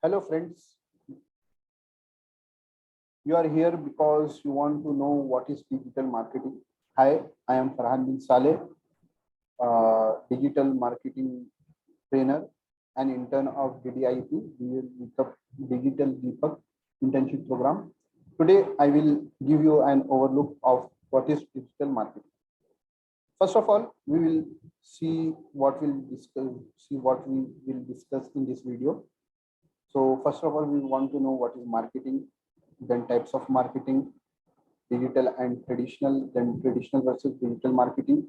Hello friends, you are here because you want to know what is digital marketing. Hi, I am Farhan bin Saleh, digital marketing trainer and intern of DDIP, Digital Deepak internship program. Today, I will give you an overlook of what is digital marketing. First of all, we will see what we will discuss in this video. So first of all, we want to know what is marketing, then types of marketing, digital and traditional, then traditional versus digital marketing,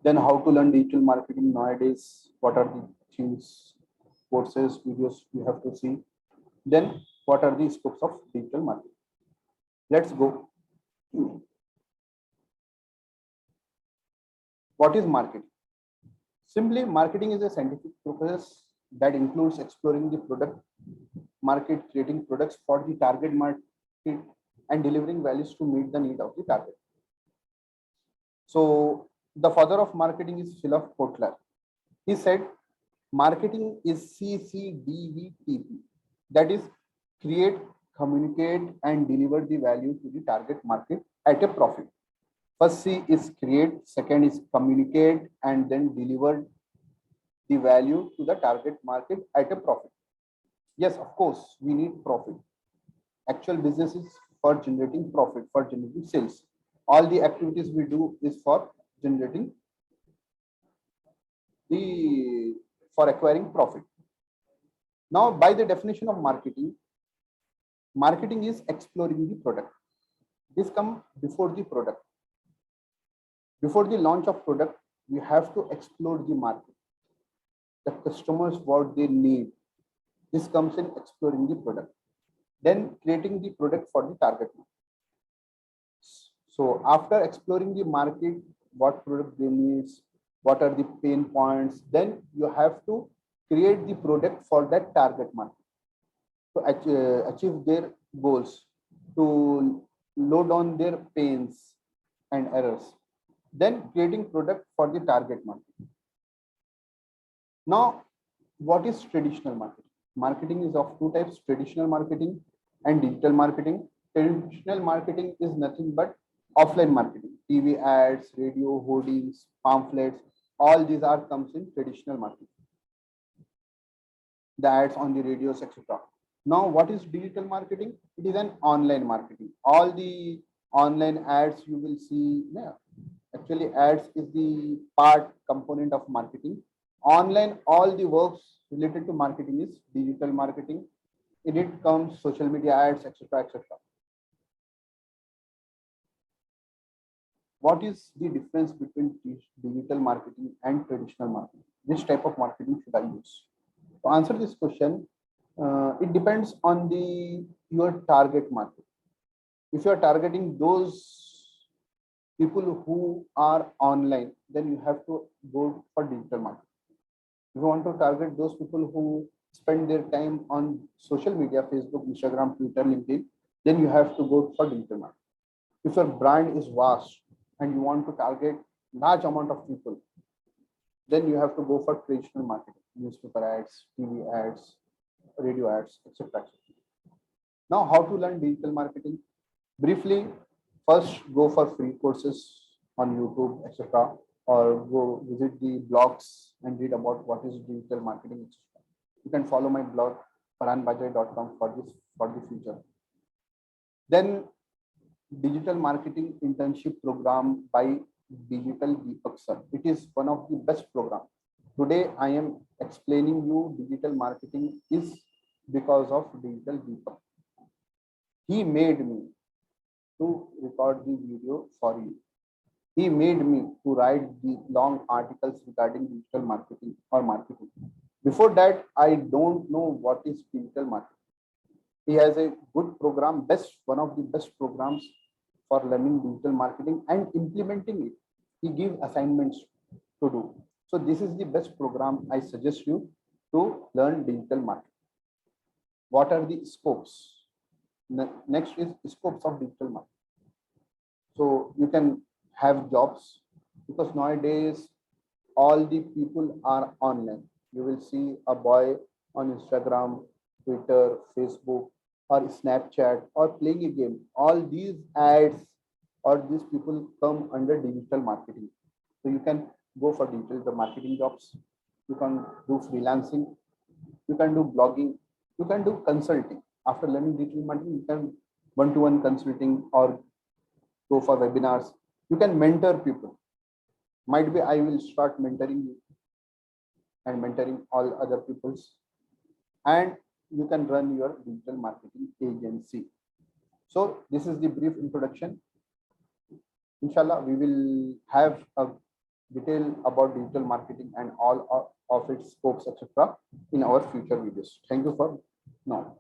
then how to learn digital marketing nowadays, what are the things, courses, videos you have to see, then what are the scopes of digital marketing. Let's go. What is marketing? Simply, marketing is a scientific process that includes exploring the product market, creating products for the target market, and delivering values to meet the need of the target. So, the father of marketing is Philip Kotler. He said, marketing is CCDVTP, that is, create, communicate, and deliver the value to the target market at a profit. First C is create, second is communicate, and then deliver the value to the target market at a profit. Yes, of course, we need profit. Actual business is for generating profit, for generating sales. All the activities we do is for generating for acquiring profit. Now, by the definition of marketing, marketing is exploring the product. This comes before the product. Before the launch of product, we have to explore the market, the customers, what they need. This comes in exploring the product. Then creating the product for the target market. So after exploring the market, what product they need, what are the pain points, then you have to create the product for that target market to achieve their goals, to load on their pains and errors. Then creating product for the target market. Now, what is traditional marketing? Marketing is of two types, traditional marketing and digital marketing. Traditional marketing is nothing but offline marketing, TV ads, radio, hoardings, pamphlets, all these are comes in traditional marketing. The ads on the radios, etc. Now, what is digital marketing? It is an online marketing. All the online ads you will see, yeah, actually ads is the part component of marketing. Online, all the works related to marketing is digital marketing. In it comes social media ads, etc., etc. What is the difference between digital marketing and traditional marketing? Which type of marketing should I use? To answer this question, it depends on your target market. If you are targeting those people who are online, then you have to go for digital marketing. If you want to target those people who spend their time on social media, Facebook, Instagram, Twitter, LinkedIn, then you have to go for digital marketing. If your brand is vast and you want to target large amount of people, then you have to go for traditional marketing, newspaper ads, TV ads, radio ads, etc. Now, how to learn digital marketing? Briefly, first go for free courses on YouTube, etc., or go visit the blogs and read about what is digital marketing, etc. You can follow my blog farhanbajrai.com for the future. Then digital marketing internship program by Digital Deepak sir. It is one of the best program. Today I am explaining you digital marketing is because of Digital Deepak. He made me to record the video for you. He made me to write the long articles regarding digital marketing or marketing. Before that, I don't know what is digital marketing. He has a good program, one of the best programs for learning digital marketing and implementing it. He gives assignments to do. So this is the best program I suggest you to learn digital marketing. What are the scopes? Next is scopes of digital marketing. So you can have jobs because nowadays all the people are online. You will see a boy on Instagram Twitter, Facebook, or Snapchat, or playing a game. All these ads or these people come under digital marketing. So you can go for digital marketing jobs. You can do freelancing. You can do blogging. You can do consulting. After learning digital marketing, you can one-to-one consulting or go for webinars. You can mentor people. Might be I will start mentoring you and mentoring all other peoples, and you can run your digital marketing agency. So this is the brief introduction. Inshallah, we will have a detail about digital marketing and all of its scopes, etc., in our future videos. Thank you for now.